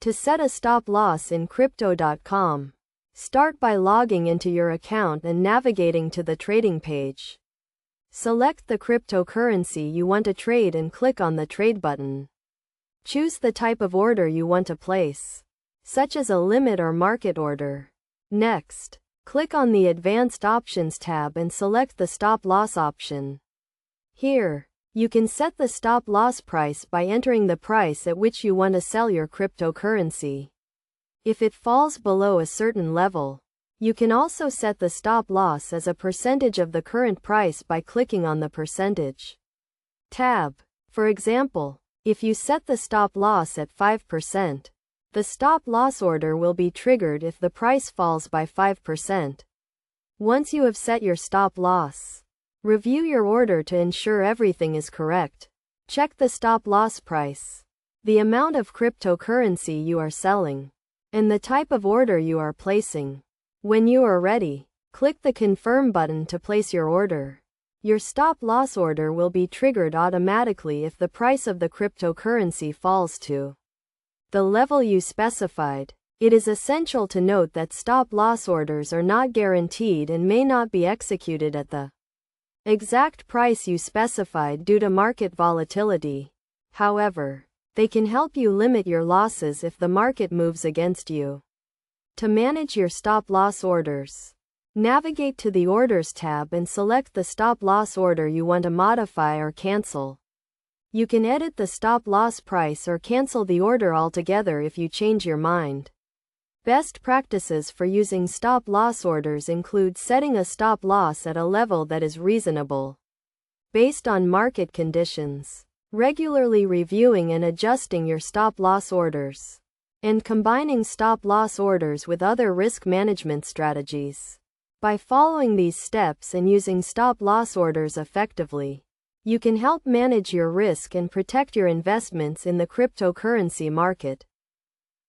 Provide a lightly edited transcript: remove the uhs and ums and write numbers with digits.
To set a stop loss in Crypto.com, start by logging into your account and navigating to the trading page. Select the cryptocurrency you want to trade and click on the Trade button. Choose the type of order you want to place, such as a limit or market order. Next, click on the Advanced Options tab and select the Stop Loss option. Here, you can set the stop loss price by entering the price at which you want to sell your cryptocurrency. If it falls below a certain level, you can also set the stop loss as a percentage of the current price by clicking on the Percentage tab. For example, if you set the stop loss at 5%, the stop loss order will be triggered if the price falls by 5%. Once you have set your stop loss, review your order to ensure everything is correct. Check the stop loss price, the amount of cryptocurrency you are selling, and the type of order you are placing. When you are ready, click the Confirm button to place your order. Your stop loss order will be triggered automatically if the price of the cryptocurrency falls to the level you specified. It is essential to note that stop loss orders are not guaranteed and may not be executed at the exact price you specified due to market volatility. However, they can help you limit your losses if the market moves against you. To manage your stop loss orders, navigate to the Orders tab and select the stop loss order you want to modify or cancel. You can edit the stop loss price or cancel the order altogether if you change your mind. Best practices for using stop loss orders include setting a stop loss at a level that is reasonable based on market conditions, regularly reviewing and adjusting your stop loss orders, and combining stop loss orders with other risk management strategies. By following these steps and using stop loss orders effectively, you can help manage your risk and protect your investments in the cryptocurrency market.